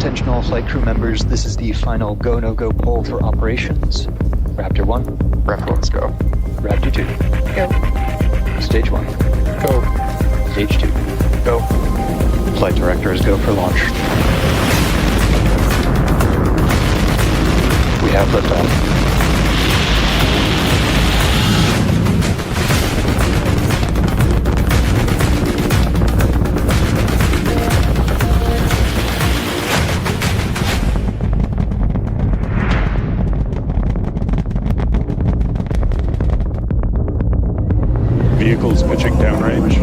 Attention all flight crew members, this is the final go, no-go poll for operations. Raptor 1. Raptor, let's go. Raptor 2. Go. Stage 1. Go. Stage 2. Go. Flight directors go for launch. We have liftoff. Vehicles pitching downrange.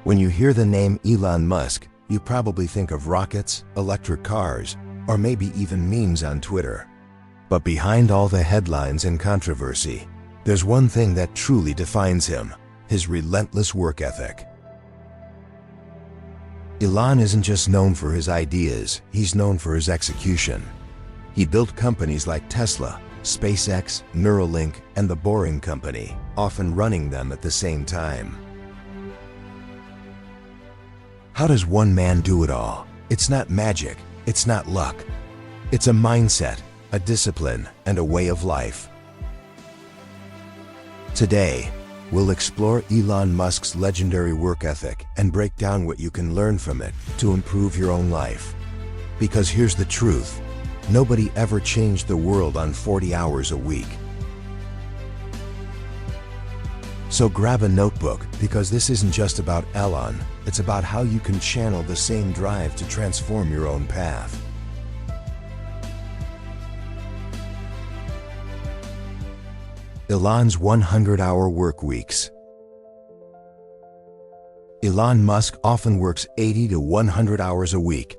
When you hear the name Elon Musk, you probably think of rockets, electric cars, or maybe even memes on Twitter. But behind all the headlines and controversy, there's one thing that truly defines him: his relentless work ethic. Elon isn't just known for his ideas, he's known for his execution. He built companies like Tesla, SpaceX, Neuralink, and the Boring Company, often running them at the same time. How does one man do it all? It's not magic, it's not luck. It's a mindset, a discipline, and a way of life. Today, we'll explore Elon Musk's legendary work ethic and break down what you can learn from it to improve your own life. Because here's the truth: nobody ever changed the world on 40 hours a week. So grab a notebook, because this isn't just about Elon, it's about how you can channel the same drive to transform your own path. Elon's 100-hour work weeks. Elon Musk often works 80 to 100 hours a week.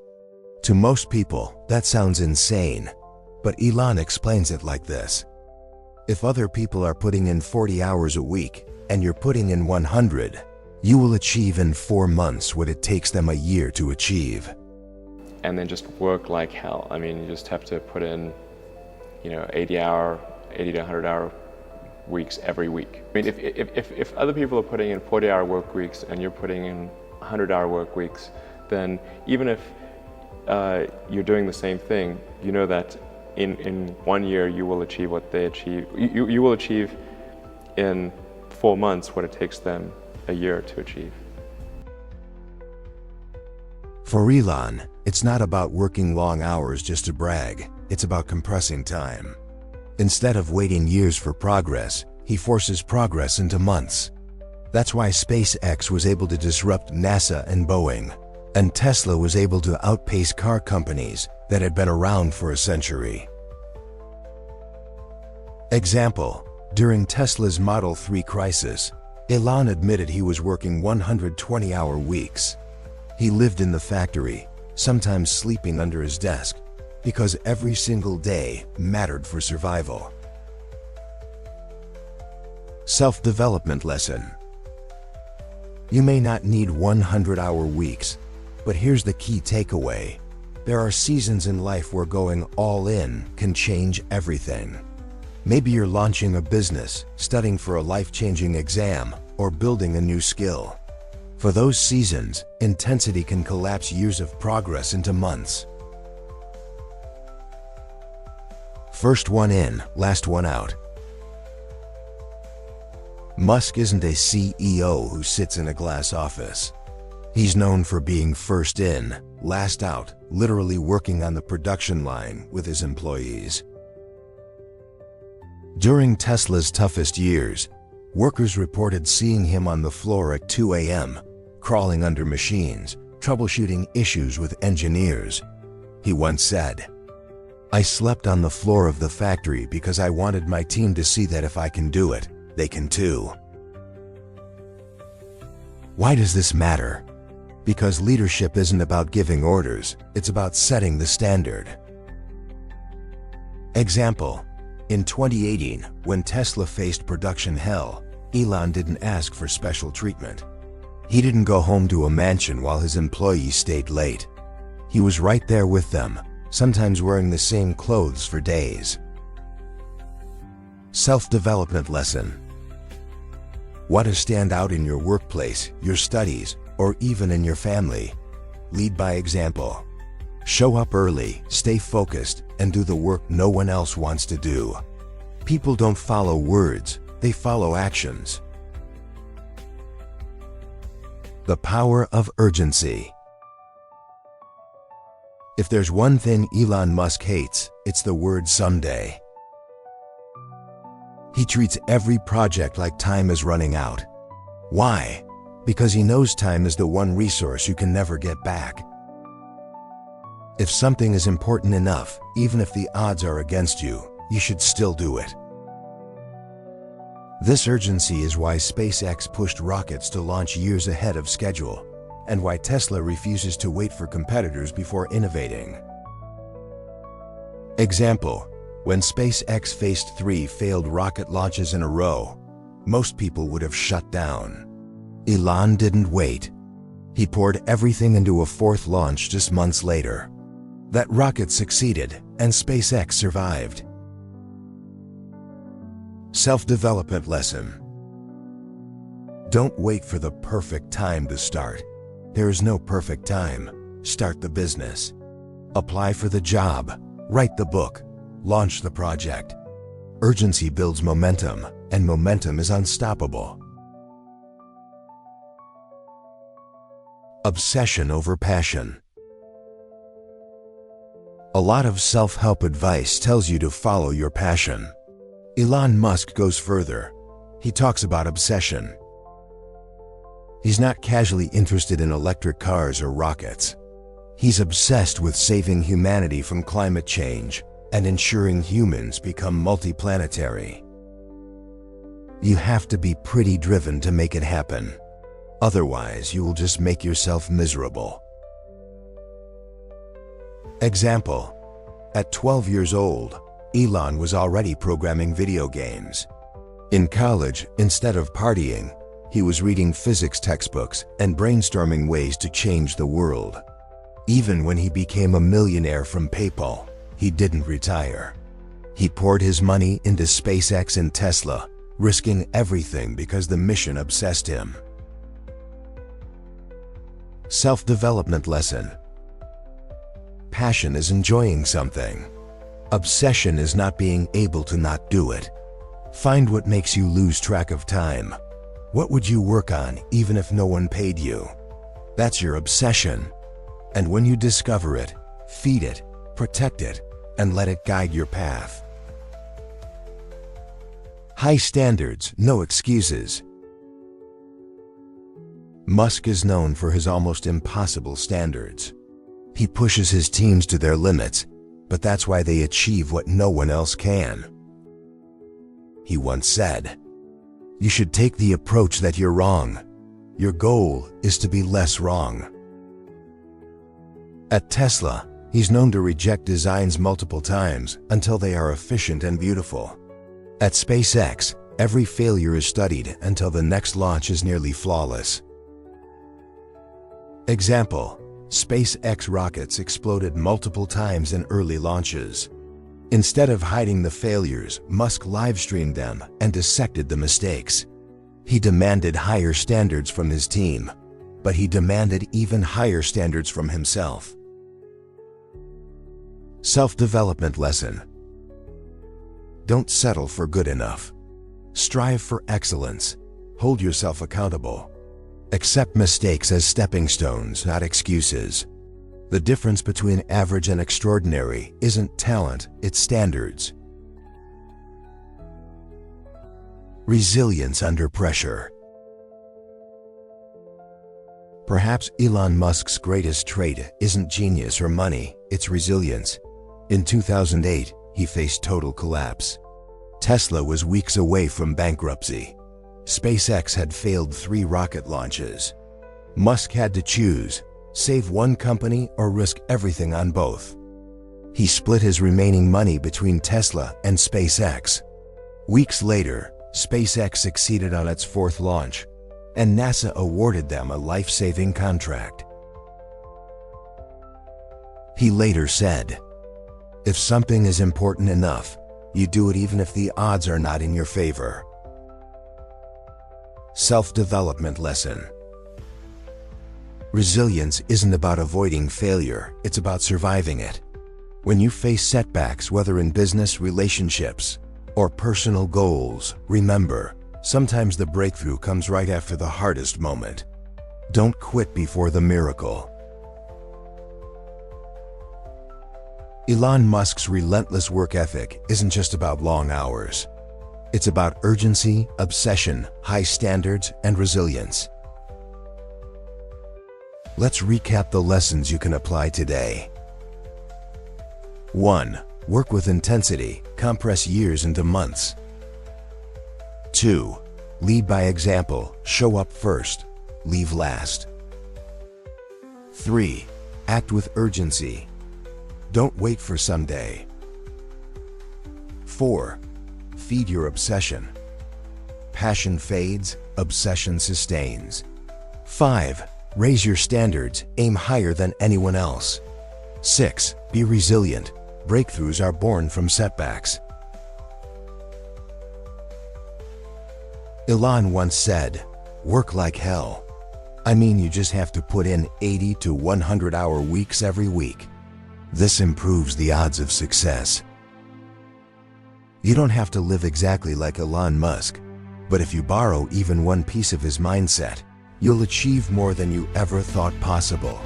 To most people, that sounds insane, but Elon explains it like this: if other people are putting in 40 hours a week, and you're putting in 100, you will achieve in 4 months what it takes them a year to achieve. And then just work like hell. I mean, you just have to put in, 80 to 100 hour weeks every week. I mean, if other people are putting in 40-hour work weeks and you're putting in 100-hour work weeks, then even if you're doing the same thing, you know that in 1 year you will achieve what they achieve. You will achieve in 4 months what it takes them a year to achieve. For Elon, it's not about working long hours just to brag, it's about compressing time. Instead of waiting years for progress, he forces progress into months. That's why SpaceX was able to disrupt NASA and Boeing, and Tesla was able to outpace car companies that had been around for a century. Example: during Tesla's Model 3 crisis, Elon admitted he was working 120-hour weeks. He lived in the factory, sometimes sleeping under his desk, because every single day mattered for survival. Self-development lesson. You may not need 100-hour weeks, but here's the key takeaway: there are seasons in life where going all in can change everything. Maybe you're launching a business, studying for a life-changing exam, or building a new skill. For those seasons, intensity can collapse years of progress into months. First one in, last one out. Musk isn't a CEO who sits in a glass office. He's known for being first in, last out, literally working on the production line with his employees. During Tesla's toughest years, workers reported seeing him on the floor at 2 a.m., crawling under machines, troubleshooting issues with engineers. He once said, "I slept on the floor of the factory because I wanted my team to see that if I can do it, they can too." Why does this matter? Because leadership isn't about giving orders, it's about setting the standard. Example: in 2018, when Tesla faced production hell, Elon didn't ask for special treatment. He didn't go home to a mansion while his employees stayed late. He was right there with them, sometimes wearing the same clothes for days. Self-development lesson. Want to stand out in your workplace, your studies, or even in your family. Lead by example. Show up early, stay focused, and do the work no one else wants to do. People don't follow words, they follow actions. The power of urgency. If there's one thing Elon Musk hates, it's the word someday. He treats every project like time is running out. Why? Because he knows time is the one resource you can never get back. If something is important enough, even if the odds are against you, you should still do it. This urgency is why SpaceX pushed rockets to launch years ahead of schedule, and why Tesla refuses to wait for competitors before innovating. Example: when SpaceX faced 3 failed rocket launches in a row, most people would have shut down. Elon didn't wait. He poured everything into a 4th launch just months later. That rocket succeeded, and SpaceX survived. Self-development lesson. Don't wait for the perfect time to start. There is no perfect time. Start the business. Apply for the job. Write the book. Launch the project. Urgency builds momentum, and momentum is unstoppable. Obsession over passion. A lot of self-help advice tells you to follow your passion. Elon Musk goes further. He talks about obsession. He's not casually interested in electric cars or rockets. He's obsessed with saving humanity from climate change and ensuring humans become multiplanetary. You have to be pretty driven to make it happen. Otherwise, you will just make yourself miserable. Example: at 12 years old, Elon was already programming video games. In college, instead of partying, he was reading physics textbooks and brainstorming ways to change the world. Even when he became a millionaire from PayPal, he didn't retire. He poured his money into SpaceX and Tesla, risking everything because the mission obsessed him. Self-development lesson. Passion is enjoying something. Obsession is not being able to not do it. Find what makes you lose track of time. What would you work on even if no one paid you? That's your obsession. And when you discover it, feed it, protect it, and let it guide your path. High standards, no excuses. Musk is known for his almost impossible standards. He pushes his teams to their limits, but that's why they achieve what no one else can. He once said, "You should take the approach that you're wrong. Your goal is to be less wrong." At Tesla, he's known to reject designs multiple times until they are efficient and beautiful. At SpaceX, every failure is studied until the next launch is nearly flawless. Example: SpaceX rockets exploded multiple times in early launches. Instead of hiding the failures, Musk live-streamed them and dissected the mistakes. He demanded higher standards from his team, but he demanded even higher standards from himself. Self-development lesson. Don't settle for good enough. Strive for excellence. Hold yourself accountable. Accept mistakes as stepping stones, not excuses. The difference between average and extraordinary isn't talent, it's standards. Resilience under pressure. Perhaps Elon Musk's greatest trait isn't genius or money, it's resilience. In 2008, he faced total collapse. Tesla was weeks away from bankruptcy. SpaceX had failed 3 rocket launches. Musk had to choose, save one company or risk everything on both. He split his remaining money between Tesla and SpaceX. Weeks later, SpaceX succeeded on its 4th launch, and NASA awarded them a life-saving contract. He later said, "If something is important enough, you do it even if the odds are not in your favor." Self-development lesson. Resilience isn't about avoiding failure, it's about surviving it. When you face setbacks, whether in business, relationships, or personal goals, remember, sometimes the breakthrough comes right after the hardest moment. Don't quit before the miracle. Elon Musk's relentless work ethic isn't just about long hours. It's about urgency, obsession, high standards, and resilience. Let's recap the lessons you can apply today. 1. Work with intensity, compress years into months. 2. Lead by example, show up first, leave last. 3. Act with urgency. Don't wait for someday. 4. Feed your obsession. Passion fades, obsession sustains. 5. Raise your standards, aim higher than anyone else. 6. Be resilient. Breakthroughs are born from setbacks. Elon once said, "Work like hell." I mean, you just have to put in 80 to 100-hour weeks every week. This improves the odds of success. You don't have to live exactly like Elon Musk, but if you borrow even one piece of his mindset, you'll achieve more than you ever thought possible.